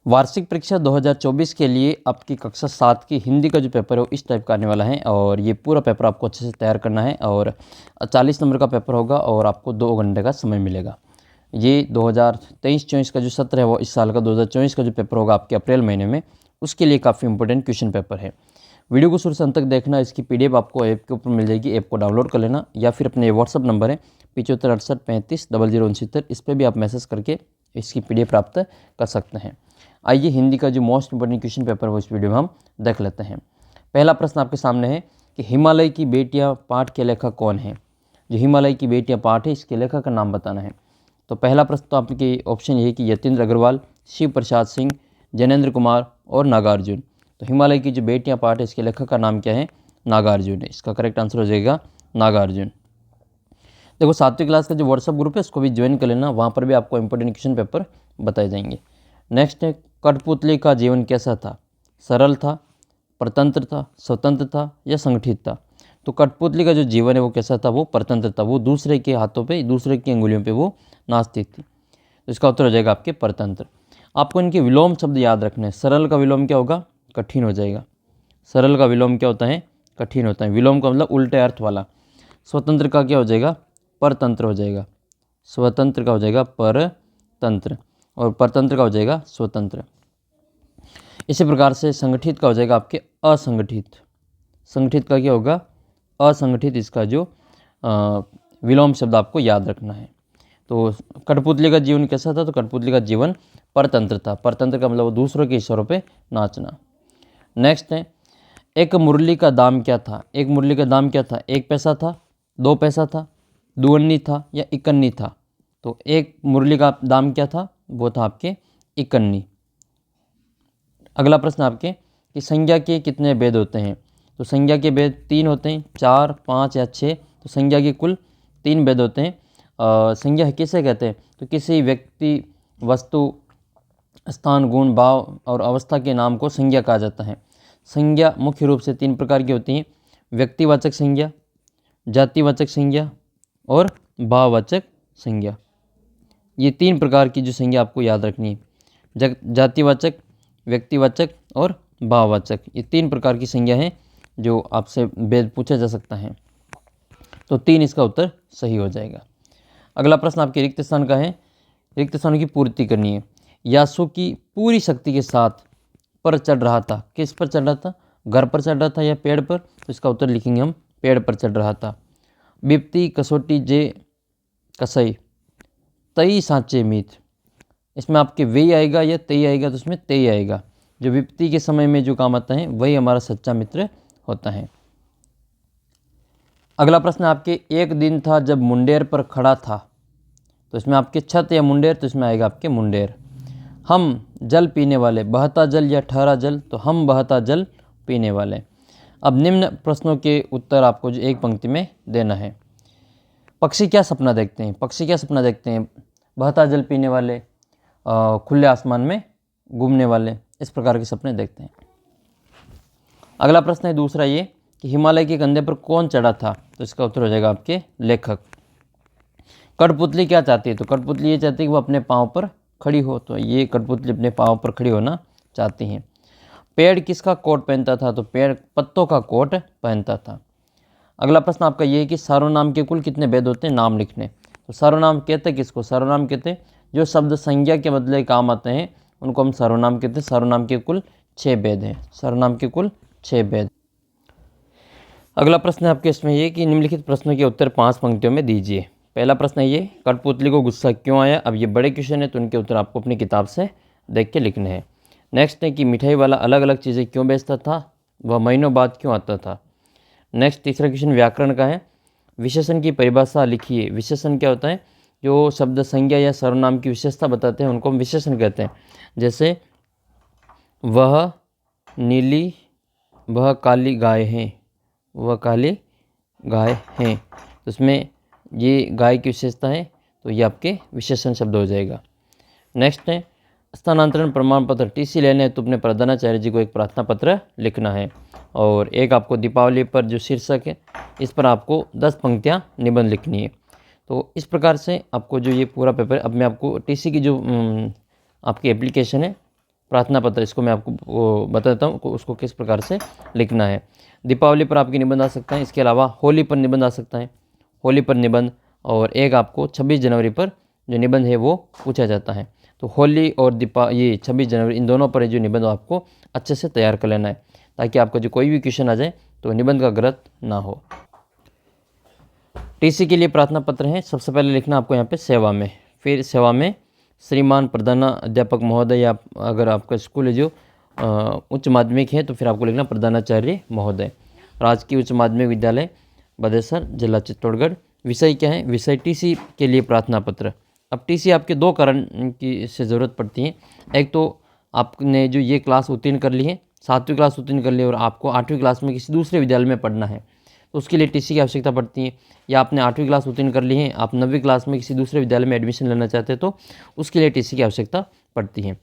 वार्षिक परीक्षा 2024 के लिए आपकी कक्षा 7 की हिंदी का जो पेपर है वो इस टाइप का आने वाला है और ये पूरा पेपर आपको अच्छे से तैयार करना है और 40 नंबर का पेपर होगा और आपको 2 घंटे का समय मिलेगा। ये 2023-24 का जो सत्र है वो इस साल का 2024 का जो पेपर होगा आपके अप्रैल महीने में, उसके लिए काफ़ी इंपॉर्टेंट क्वेश्चन पेपर है। वीडियो को शुरू से अंत तक देखना। इसकी PDF आपको ऐप के ऊपर मिल जाएगी, ऐप को डाउनलोड कर लेना या फिर अपने व्हाट्सअप नंबर है 7568350069, इस पर भी आप मैसेज करके इसकी PDF प्राप्त कर सकते हैं। आइए हिंदी का जो मोस्ट इंपॉर्टेंट क्वेश्चन पेपर है वो इस वीडियो में हम देख लेते हैं। पहला प्रश्न आपके सामने है कि हिमालय की बेटियां पाठ के लेखक कौन है। जो हिमालय की बेटियां पाठ है इसके लेखक का नाम बताना है। तो पहला प्रश्न तो आपके ऑप्शन ये है कि यतीन्द्र अग्रवाल, शिव प्रसाद सिंह, जैनेन्द्र कुमार और नागार्जुन। तो हिमालय की जो बेटियां पाठ है इसके लेखक का नाम क्या है? नागार्जुन है। इसका करेक्ट आंसर हो जाएगा नागार्जुन। देखो 7वीं क्लास का जो व्हाट्सअप ग्रुप है उसको भी ज्वाइन कर लेना, वहाँ पर भी आपको इंपॉर्टेंट क्वेश्चन पेपर बताए जाएंगे। नेक्स्ट है, कठपुतली का जीवन कैसा था? सरल था, परतंत्र था, स्वतंत्र था या संगठित था? तो कठपुतली का जो जीवन है वो कैसा था? वो परतंत्र था। वो दूसरे के हाथों पे, दूसरे की अंगुलियों पे वो नाचती थी। तो इसका उत्तर हो जाएगा आपके परतंत्र। आपको इनके विलोम शब्द याद रखने हैं। सरल का विलोम क्या होगा? कठिन हो जाएगा। सरल का विलोम क्या होता है? कठिन होता है। विलोम का मतलब उल्टे अर्थ वाला। स्वतंत्र का क्या हो जाएगा? परतंत्र हो जाएगा। स्वतंत्र का हो जाएगा परतंत्र और परतंत्र का हो जाएगा स्वतंत्र। इसी प्रकार से संगठित का हो जाएगा आपके असंगठित। संगठित का क्या होगा? असंगठित। इसका जो विलोम शब्द आपको याद रखना है। तो कठपुतली का जीवन कैसा था? तो कठपुतली का जीवन परतंत्र था। परतंत्र का मतलब वो दूसरों के इशारों पे नाचना। नेक्स्ट है, एक मुरली का दाम क्या था? एक मुरली का दाम क्या था? 1 पैसा था, 2 पैसा था, दुअन्नी था या इकन्नी था? तो एक मुरली का दाम क्या था? वो था आपके इकन्नी। अगला प्रश्न आपके कि संज्ञा के कितने भेद होते हैं? तो संज्ञा के भेद 3 होते हैं, 4, 5 या 6। तो संज्ञा के कुल 3 भेद होते हैं। संज्ञा किसे कहते हैं? तो किसी व्यक्ति, वस्तु, स्थान, गुण, भाव और अवस्था के नाम को संज्ञा कहा जाता है। संज्ञा मुख्य रूप से 3 प्रकार की होती हैं: व्यक्तिवाचक संज्ञा, जातिवाचक संज्ञा और भाववाचक संज्ञा। ये 3 प्रकार की जो संज्ञा आपको याद रखनी है। जातिवाचक, व्यक्तिवाचक और भाववाचक, ये 3 प्रकार की संज्ञा हैं जो आपसे भेद पूछा जा सकता है। तो 3 इसका उत्तर सही हो जाएगा। अगला प्रश्न आपके रिक्त स्थान का है। रिक्त स्थान की पूर्ति करनी है। यासु की पूरी शक्ति के साथ पर चढ़ रहा था। किस पर चढ़ रहा था? घर पर चढ़ रहा था या पेड़ पर? तो इसका उत्तर लिखेंगे हम, पेड़ पर चढ़ रहा था। बिप्ती कसोटी जे कसई तई सांचे मीत। इसमें आपके वे आएगा या तई आएगा? तो इसमें तई आएगा। जो विपत्ति के समय में जो काम आता है वही हमारा सच्चा मित्र होता है। अगला प्रश्न आपके, एक दिन था जब मुंडेर पर खड़ा था। तो इसमें आपके छत या मुंडेर? तो इसमें आएगा आपके मुंडेर। हम जल पीने वाले, बहता जल या ठहरा जल? तो हम बहता जल पीने वाले। अब निम्न प्रश्नों के उत्तर आपको जो एक पंक्ति में देना है। पक्षी क्या सपना देखते हैं? पक्षी क्या सपना देखते हैं? बहता जल पीने वाले, खुले आसमान में घूमने वाले, इस प्रकार के सपने देखते हैं। अगला प्रश्न है दूसरा ये कि हिमालय के कंधे पर कौन चढ़ा था? तो इसका उत्तर हो जाएगा आपके लेखक। कठपुतली क्या चाहती है? तो कठपुतली ये चाहती है कि वो अपने पाँव पर खड़ी हो। तो ये कठपुतली अपने पाँव पर खड़ी होना चाहती हैं। पेड़ किसका कोट पहनता था? तो पेड़ पत्तों का कोट पहनता था। अगला प्रश्न आपका ये है कि सार्वनाम के कुल कितने भेद होते हैं? नाम लिखने। तो सार्वनाम कहते हैं किसको? सार्वनाम कहते हैं जो शब्द संज्ञा के बदले काम आते हैं उनको हम सर्वनाम कहते हैं। सर्वनाम के कुल 6 भेद हैं। सर्वनाम के कुल 6 भेद। अगला प्रश्न आपके इसमें ये कि निम्नलिखित प्रश्नों के उत्तर 5 पंक्तियों में दीजिए। पहला प्रश्न है ये, कठपुतली को गुस्सा क्यों आया? अब ये बड़े क्वेश्चन है तो उनके उत्तर आपको अपनी किताब से देख के लिखने हैं। नेक्स्ट है कि मिठाई वाला अलग अलग चीज़ें क्यों बेचता था? वह महीनों बाद क्यों आता था? नेक्स्ट तीसरा क्वेश्चन व्याकरण का है। विशेषण की परिभाषा लिखिए। विशेषण क्या होता है? जो शब्द संज्ञा या सर्वनाम की विशेषता बताते हैं उनको हम विशेषण कहते हैं। जैसे वह नीली, वह काली गाय है, वह काली गाय है। तो इसमें ये गाय की विशेषता है तो ये आपके विशेषण शब्द हो जाएगा। नेक्स्ट है स्थानांतरण प्रमाण पत्र। TC लेने है तो अपने प्रधानाचार्य जी को एक प्रार्थना पत्र लिखना है। और एक आपको दीपावली पर जो शीर्षक है इस पर आपको 10 पंक्तियाँ निबंध लिखनी है। तो इस प्रकार से आपको जो ये पूरा पेपर, अब मैं आपको TC की जो आपकी एप्लीकेशन है प्रार्थना पत्र, इसको मैं आपको बता देता हूँ उसको किस प्रकार से लिखना है। दीपावली पर आपके निबंध आ सकता है, इसके अलावा होली पर निबंध आ सकता है, होली पर निबंध, और एक आपको 26 जनवरी पर जो निबंध है वो पूछा जाता है। तो होली और ये 26 जनवरी इन दोनों पर जो निबंध आपको अच्छे से तैयार कर लेना है, ताकि आपका जो कोई भी क्वेश्चन आ जाए तो निबंध का गलत ना हो। टीसी के लिए प्रार्थना पत्र है, सबसे पहले लिखना आपको यहाँ पे सेवा में, फिर सेवा में श्रीमान प्रधानाध्यापक महोदय, या अगर आपका स्कूल है जो उच्च माध्यमिक है तो फिर आपको लिखना प्रधानाचार्य महोदय। राजकीय उच्च माध्यमिक विद्यालय बदेसर, जिला चित्तौड़गढ़। विषय क्या है? विषय टीसी के लिए प्रार्थना पत्र। अब टीसी आपके दो कारण की से ज़रूरत पड़ती है। एक तो आपने जो ये क्लास उत्तीर्ण कर ली है, 7वीं क्लास उत्तीर्ण कर ली है, और आपको 8वीं क्लास में किसी दूसरे विद्यालय में पढ़ना है तो उसके लिए टीसी की आवश्यकता पड़ती है। या आपने 8वीं क्लास उत्तीर्ण कर ली है, आप 9वीं क्लास में किसी दूसरे विद्यालय में एडमिशन लेना चाहते हैं तो उसके लिए टीसी की आवश्यकता पड़ती है।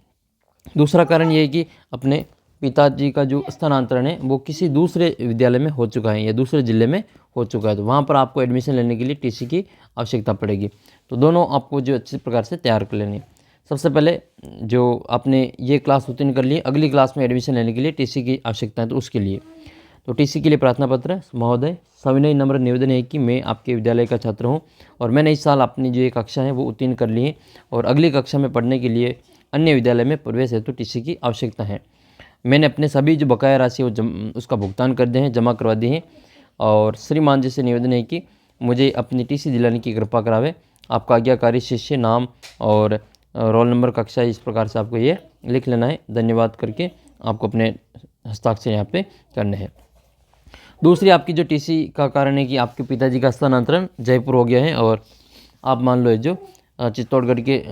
दूसरा कारण ये है कि अपने पिताजी का जो स्थानांतरण है वो किसी दूसरे विद्यालय में हो चुका है या दूसरे ज़िले में हो चुका है, तो वहाँ पर आपको एडमिशन लेने के लिए टीसी की आवश्यकता पड़ेगी। तो दोनों आपको जो अच्छे प्रकार से तैयार कर लेनी है। सबसे पहले जो आपने ये क्लास उत्तीर्ण कर ली, अगली क्लास में एडमिशन लेने के लिए टीसी की आवश्यकता है, तो उसके लिए तो टीसी के लिए प्रार्थना पत्र। महोदय, सविनय नम्र निवेदन है कि मैं आपके विद्यालय का छात्र हूँ और मैंने इस साल अपनी जो ये कक्षा है वो उत्तीर्ण कर ली है और अगली कक्षा में पढ़ने के लिए अन्य विद्यालय में प्रवेश हेतु टीसी की आवश्यकता है। मैंने अपने सभी जो बकाया राशि उसका भुगतान कर दिए हैं, जमा करवा दिए हैं, और श्रीमान जी से निवेदन है कि मुझे अपनी टीसी दिलाने की कृपा करावे। आपका आज्ञाकारी शिष्य, नाम और रोल नंबर, कक्षा, इस प्रकार से आपको ये लिख लेना है। धन्यवाद करके आपको अपने हस्ताक्षर यहाँ पे करने हैं। दूसरी आपकी जो टीसी का कारण है कि आपके पिताजी का स्थानांतरण जयपुर हो गया है और आप मान लो जो चित्तौड़गढ़ के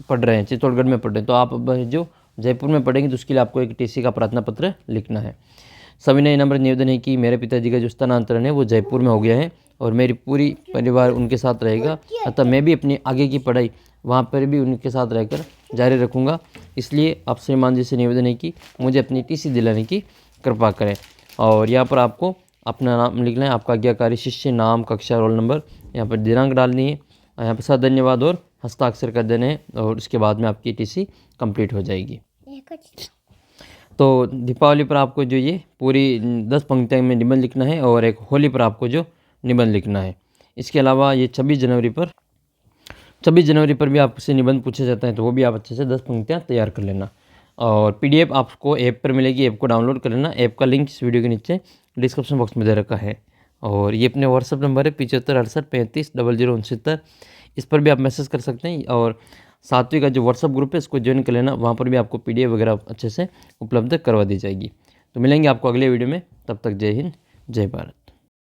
पढ़ रहे हैं, चित्तौड़गढ़ में पढ़ रहे हैं, तो आप जो जयपुर में पढ़ेंगे तो उसके लिए आपको एक टीसी का प्रार्थना पत्र लिखना है। सविनय नम्र निवेदन है कि मेरे पिताजी का जो स्थानांतरण है वो जयपुर में हो गया है और मेरी पूरी परिवार उनके साथ रहेगा, अतः मैं भी अपनी आगे की पढ़ाई वहाँ पर भी उनके साथ रहकर जारी रखूँगा। इसलिए आप श्रीमान जी से निवेदन है कि मुझे अपनी टीसी दिलाने की कृपा करें। और यहाँ पर आपको अपना नाम लिखना है, आपका आज्ञाकारी शिष्य, नाम, कक्षा, रोल नंबर, यहाँ पर दिनांक डालनी है, यहाँ पर साथ धन्यवाद और हस्ताक्षर कर देने हैं, और उसके बाद में आपकी टीसी कंप्लीट हो जाएगी। तो दीपावली पर आपको जो ये पूरी 10 पंक्तियों में निबंध लिखना है और एक होली पर आपको जो निबंध लिखना है। इसके अलावा ये 26 जनवरी पर भी आपसे निबंध पूछे जाता है, तो वो भी आप अच्छे से 10 पंक्तियाँ तैयार कर लेना। और पीडीएफ आपको ऐप पर मिलेगी, ऐप को डाउनलोड कर लेना। ऐप का लिंक इस वीडियो के नीचे डिस्क्रिप्शन बॉक्स में दे रखा है। और ये अपने व्हाट्सअप नंबर है 7568350069। इस पर भी आप मैसेज कर सकते हैं। और 7वीं का जो व्हाट्सअप ग्रुप है इसको ज्वाइन कर लेना, वहाँ पर भी आपको पीडीएफ वगैरह अच्छे से उपलब्ध करवा दी जाएगी। तो मिलेंगे आपको अगले वीडियो में, तब तक जय हिंद, जय भारत।